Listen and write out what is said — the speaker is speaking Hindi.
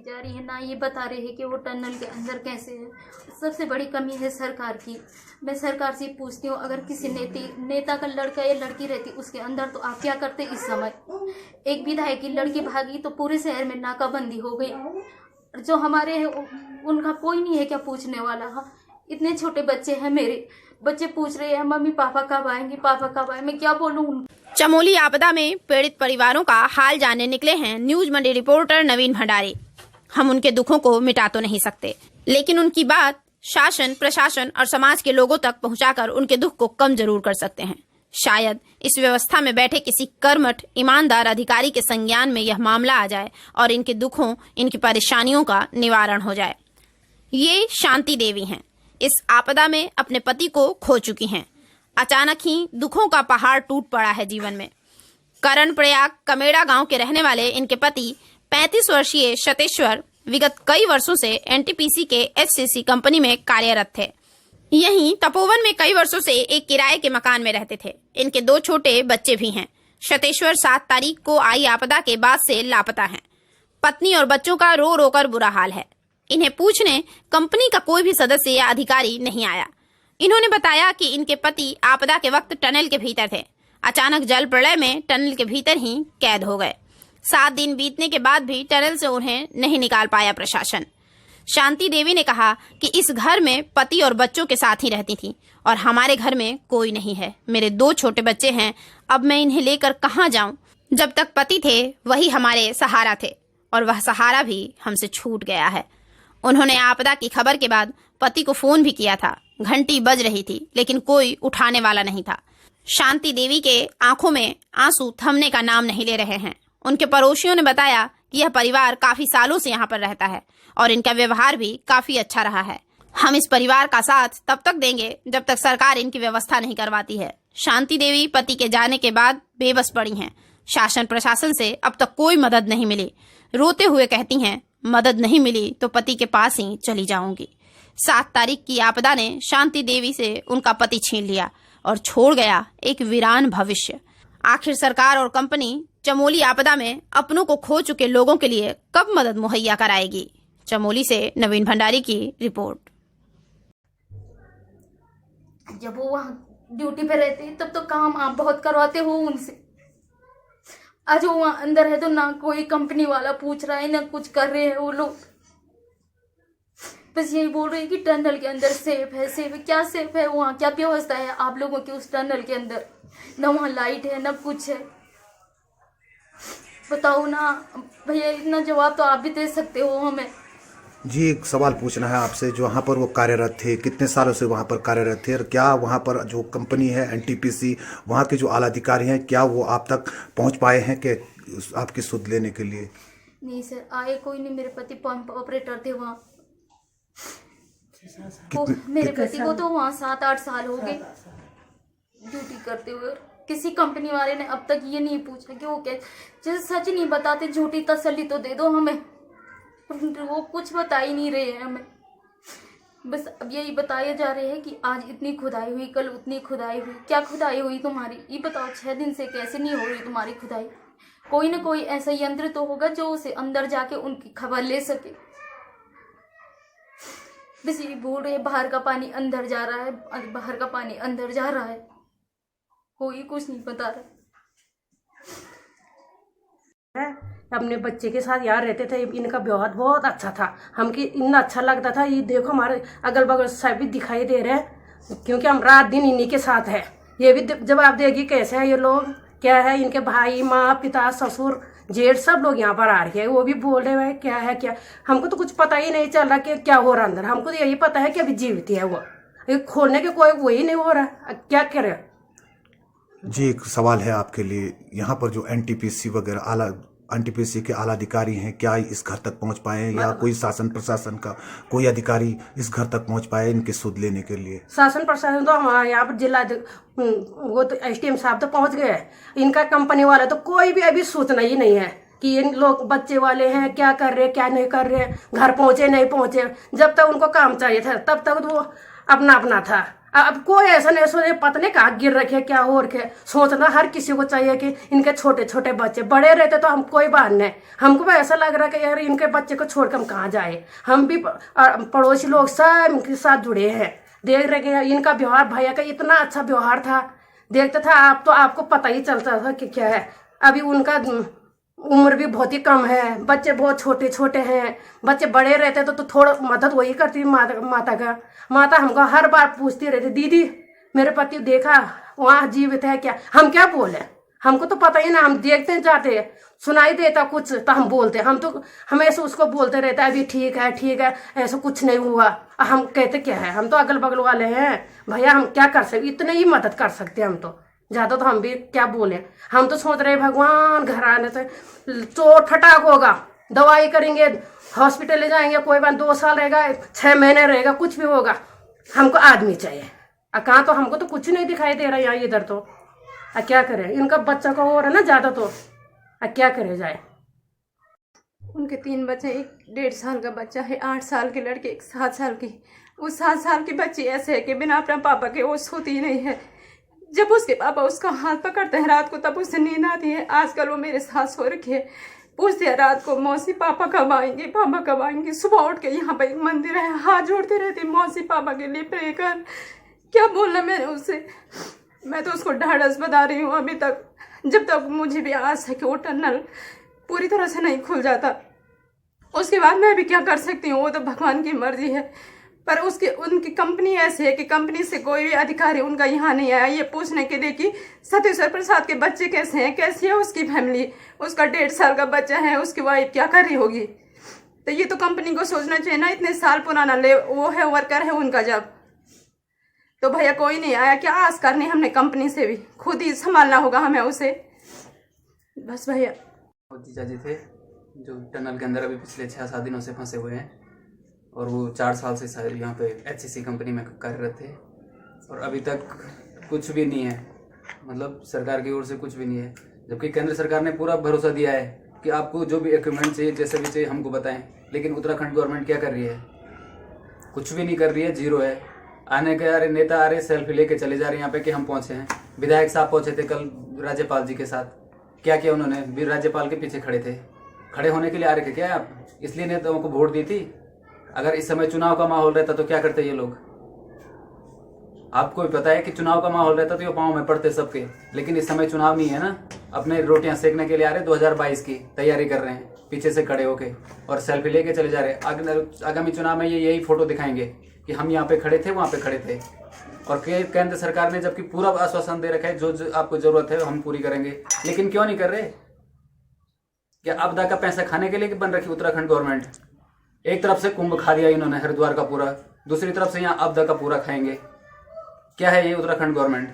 जा रही है ना, ये बता रहे हैं कि वो टनल के अंदर कैसे है। सबसे बड़ी कमी है सरकार की। मैं सरकार से पूछती हूँ, अगर किसी नेता का लड़का या लड़की रहती उसके अंदर तो आप क्या करते इस समय। एक विधायक की लड़की भागी तो पूरे शहर में नाकाबंदी हो गई। जो हमारे हैं उनका कोई नहीं है क्या पूछने वाला। हाँ, इतने छोटे बच्चे हैं, मेरे बच्चे पूछ रहे हैं मम्मी पापा कब आएंगे, पापा कब आए। मैं क्या बोलूँ। चमोली आपदा में पीड़ित परिवारों का हाल जानने निकले हैं न्यूज मंडी रिपोर्टर नवीन भंडारी। हम उनके दुखों को मिटा तो नहीं सकते, लेकिन उनकी बात शासन, प्रशासन और समाज के लोगों तक पहुंचाकर उनके दुख को कम जरूर कर सकते हैं। शायद इस व्यवस्था में बैठे किसी कर्मठ ईमानदार अधिकारी के संज्ञान में यह मामला आ जाए और इनके दुखों, इनकी परेशानियों का निवारण हो जाए। ये शांति देवी हैं। इस आपदा में अपने पति को खो चुकी हैं। अचानक ही दुखों का पहाड़ टूट पड़ा है जीवन में। करण प्रयाग कमेड़ा गांव के रहने वाले इनके पति 35 वर्षीय सतेश्वर विगत कई वर्षों से एनटीपीसी के एचसीसी कंपनी में कार्यरत थे। यहीं तपोवन में कई वर्षों से एक किराए के मकान में रहते थे। इनके 2 छोटे बच्चे भी हैं। सतेश्वर 7 तारीख को आई आपदा के बाद से लापता हैं। पत्नी और बच्चों का रो रो कर बुरा हाल है। इन्हें पूछने कंपनी का कोई भी सदस्य या अधिकारी नहीं आया। इन्होंने बताया कि इनके पति आपदा के वक्त टनल के भीतर थे। अचानक जल प्रलय में टनल के भीतर ही कैद हो गए। 7 दिन बीतने के बाद भी टनल से उन्हें नहीं निकाल पाया प्रशासन। शांति देवी ने कहा कि इस घर में पति और बच्चों के साथ ही रहती थी और हमारे घर में कोई नहीं है। मेरे 2 छोटे बच्चे हैं, अब मैं इन्हें लेकर कहाँ जाऊं। जब तक पति थे वही हमारे सहारा थे और वह सहारा भी हमसे छूट गया है। उन्होंने आपदा की खबर के बाद पति को फोन भी किया था। घंटी बज रही थी लेकिन कोई उठाने वाला नहीं था। शांति देवी के आंखों में आंसू थमने का नाम नहीं ले रहे हैं। उनके पड़ोसियों ने बताया कि यह परिवार काफी सालों से यहाँ पर रहता है और इनका व्यवहार भी काफी अच्छा रहा है। हम इस परिवार का साथ तब तक देंगे जब तक सरकार इनकी व्यवस्था नहीं करवाती है। शांति देवी पति के जाने के बाद बेबस पड़ी हैं। शासन प्रशासन से अब तक कोई मदद नहीं मिली। रोते हुए कहती हैं, मदद नहीं मिली तो पति के पास ही चली जाऊंगी। 7 तारीख की आपदा ने शांति देवी से उनका पति छीन लिया और छोड़ गया एक वीरान भविष्य। आखिर सरकार और कंपनी चमोली आपदा में अपनों को खो चुके लोगों के लिए कब मदद मुहैया कराएगी। चमोली से नवीन भंडारी की रिपोर्ट। जब वो वहाँ ड्यूटी पे रहते तब तो काम आप बहुत करवाते हो उनसे। आज वो वहाँ अंदर है तो ना कोई कंपनी वाला पूछ रहा है ना कुछ कर रहे हैं वो लोग। बस यही बोल रहे हैं कि टनल के अंदर सेफ है। सेफ है क्या? सेफ है वहाँ क्या व्यवस्था है आप लोगों की उस टनल के अंदर? ना वहाँ लाइट है ना कुछ है। बताओ ना भैया, इतना जवाब तो आप भी दे सकते हो हमें। जी, एक सवाल पूछना है आपसे। जो वहाँ पर वो कार्यरत थे, कितने सालों से वहाँ पर कार्यरत थे और क्या वहाँ पर जो कंपनी है एनटीपीसी, वहाँ के जो आला अधिकारी हैं, क्या वो आप तक पहुँच पाए हैं कि आपकी सुध लेने के लिए? नहीं सर, आए कोई नहीं। मेरे पति पंप ऑपरेटर थे वहाँ। मेरे पति को तो वहाँ 7-8 साल हो गए ड्यूटी करते हुए। किसी कंपनी वाले ने अब तक ये नहीं पूछा कि वो क्या, जैसे सच नहीं बताते, झूठी तसल्ली तो दे दो हमें। वो कुछ बता ही नहीं रहे हैं हमें। बस अब यही बताए जा रहे हैं कि आज इतनी खुदाई हुई, कल उतनी खुदाई हुई। क्या खुदाई हुई तुम्हारी ये बताओ? 6 दिन से कैसे नहीं हो रही तुम्हारी खुदाई? कोई ना कोई ऐसा यंत्र तो होगा जो उसे अंदर जाके उनकी खबर ले सके। बस ये बोल रहे हैं बाहर का पानी अंदर जा रहा है, बाहर का पानी अंदर जा रहा है। कोई कुछ नहीं बता रहा। अपने बच्चे के साथ यहाँ रहते थे। इनका व्यवहार बहुत अच्छा था। हमको इतना अच्छा लगता था। ये देखो हमारे अगल बगल सब भी दिखाई दे रहे हैं क्योंकि हम रात दिन इन्हीं के साथ है। ये भी जवाब देगी कैसे है ये लोग, क्या है। इनके भाई, माँ, पिता, ससुर, जेठ सब लोग यहाँ पर आ रहे हैं। वो भी बोल रहे हैं क्या है क्या। हमको तो कुछ पता ही नहीं चल रहा कि क्या हो रहा अंदर। हमको तो यही पता है कि अभी जीवित है वो। ये खोलने के कोई वही नहीं हो रहा, क्या करे। जी, एक सवाल है आपके लिए। यहाँ पर जो एनटीपीसी वगैरह एनटीपीसी के आला अधिकारी हैं, क्या इस घर तक पहुँच पाए हैं या कोई शासन प्रशासन का कोई अधिकारी इस घर तक पहुँच पाए इनकी सुध लेने के लिए? शासन प्रशासन तो हमारे यहाँ पर जिला वो तो एसडीएम साहब तो पहुँच गए। इनका कंपनी वाला तो कोई भी अभी सूचना ही नहीं है कि इन लोग बच्चे वाले हैं, क्या कर रहे हैं क्या नहीं कर रहे हैं, घर पहुँचे नहीं पहुँचे। जब तक उनको काम चाहिए था तब तक वो अपना अपना था। अब कोई ऐसा नहीं सोचे पता नहीं कहाँ गिर रखे क्या हो रखे। सोचना हर किसी को चाहिए कि इनके छोटे छोटे बच्चे बड़े रहते तो हम कोई बात नहीं, हमको भी ऐसा लग रहा है कि यार इनके बच्चे को छोड़कर हम कहाँ जाए। हम भी पड़ोसी लोग सब इनके साथ जुड़े हैं, देख रहे कि इनका व्यवहार भैया का इतना अच्छा व्यवहार था, देखता था आप तो आपको पता ही चलता था कि क्या है। अभी उनका उम्र भी बहुत ही कम है, बच्चे बहुत छोटे छोटे हैं। बच्चे बड़े रहते तो थोड़ा मदद वही करती माता का। माता हमको हर बार पूछती रहती, दीदी मेरे पति देखा वहाँ जीवित है क्या? हम क्या बोले, हमको तो पता ही ना, हम देखते जाते, सुनाई देता कुछ तो हम बोलते, हम तो हमेशा उसको बोलते रहता है अभी ठीक है ऐसा कुछ नहीं हुआ। हम कहते क्या है, हम तो अगल बगल वाले हैं भैया, हम क्या कर सकते, इतने ही मदद कर सकते हैं हम तो, ज्यादा तो हम भी क्या बोले। हम तो सोच रहे भगवान घर आने से चोट फटाक होगा, दवाई करेंगे, हॉस्पिटल ले जाएंगे, कोई बात 2 साल रहेगा 6 महीने रहेगा, कुछ भी होगा, हमको आदमी चाहिए। कहाँ तो हमको तो कुछ नहीं दिखाई दे रहा यहाँ इधर तो। क्या करें, इनका बच्चा का हो रहा है ना ज्यादा तो क्या करे जाए। उनके 3 बच्चे, एक 1.5 साल का बच्चा है, 8 साल की लड़की, एक 7 साल की। उस 7 साल की बच्ची ऐसे है कि बिना अपने पापा के वो सोती ही नहीं है। जब उसके पापा उसका हाथ पकड़ते हैं रात को तब उसे नींद आती है। आजकल वो मेरे साथ सो रखी है, पूछती है रात को मौसी पापा कब आएंगे, पापा कब आएंगे। सुबह उठ के यहाँ पे एक मंदिर है, हाथ जोड़ती रहती मौसी पापा के लिए प्रे कर। क्या बोलना मैंने उससे, मैं तो उसको ढाढ़स बता रही हूँ अभी तक, जब तक मुझे भी आस है कि वो टनल पूरी तरह से नहीं खुल जाता। उसके बाद मैं भी क्या कर सकती हूँ, वो तो भगवान की मर्जी है। पर उनकी कंपनी ऐसी है कि कंपनी से कोई भी अधिकारी उनका यहाँ नहीं आया ये पूछने के लिए कि सतीश्वर प्रसाद के बच्चे कैसे हैं, कैसी है उसकी फैमिली, उसका 1.5 साल का बच्चा है, उसकी वाइफ क्या कर रही होगी। तो ये तो कंपनी को सोचना चाहिए ना, इतने साल पुराना वो है, वर्कर है उनका जब। तो भैया कोई नहीं आया, क्या आस करनी हमने कंपनी से, भी खुद ही संभालना होगा हमें उसे, बस भैया। जीजा जी थे जो टनल के अंदर अभी पिछले 6-7 दिनों से फंसे हुए हैं, और वो 4 साल से शायद यहाँ पे HCC कंपनी में कार्यरत थे, और अभी तक कुछ भी नहीं है, मतलब सरकार की ओर से कुछ भी नहीं है। जबकि केंद्र सरकार ने पूरा भरोसा दिया है कि आपको जो भी इक्विपमेंट चाहिए, जैसे भी चाहिए हमको बताएं, लेकिन उत्तराखंड गवर्नमेंट क्या कर रही है, कुछ भी नहीं कर रही है, जीरो है। आने के अरे नेता आ रहे सेल्फी लेके चले जा रहे हैं यहाँ पे कि हम पहुंचे हैं। विधायक साहब पहुंचे थे कल राज्यपाल जी के साथ, क्या किया उन्होंने, भी राज्यपाल के पीछे खड़े थे। खड़े होने के लिए आ रहे थे क्या आप, इसलिए नेताओं को वोट दी थी? अगर इस समय चुनाव का माहौल रहता तो क्या करते ये लोग? आपको भी पता है कि चुनाव का माहौल रहता तो ये पाँव में पड़ते सबके, लेकिन इस समय चुनाव नहीं है ना। अपने रोटियां सेकने के लिए आ रहे, 2022 की तैयारी कर रहे हैं पीछे से खड़े होके, और सेल्फी लेके चले जा रहे। आगामी चुनाव में ये यही फोटो दिखाएंगे कि हम यहाँ पे खड़े थे, वहां पे खड़े थे। और केंद्र सरकार ने जबकि पूरा आश्वासन दे रखा है, जो आपको जरूरत है हम पूरी करेंगे, लेकिन क्यों नहीं कर रहे? क्या आपदा का पैसा खाने के लिए बन रखी उत्तराखंड गवर्नमेंट? एक तरफ से कुंभ खा दिया इन्होंने हरिद्वार का पूरा, दूसरी तरफ से यहाँ आपदा का पूरा खाएंगे। क्या है ये उत्तराखंड गवर्नमेंट?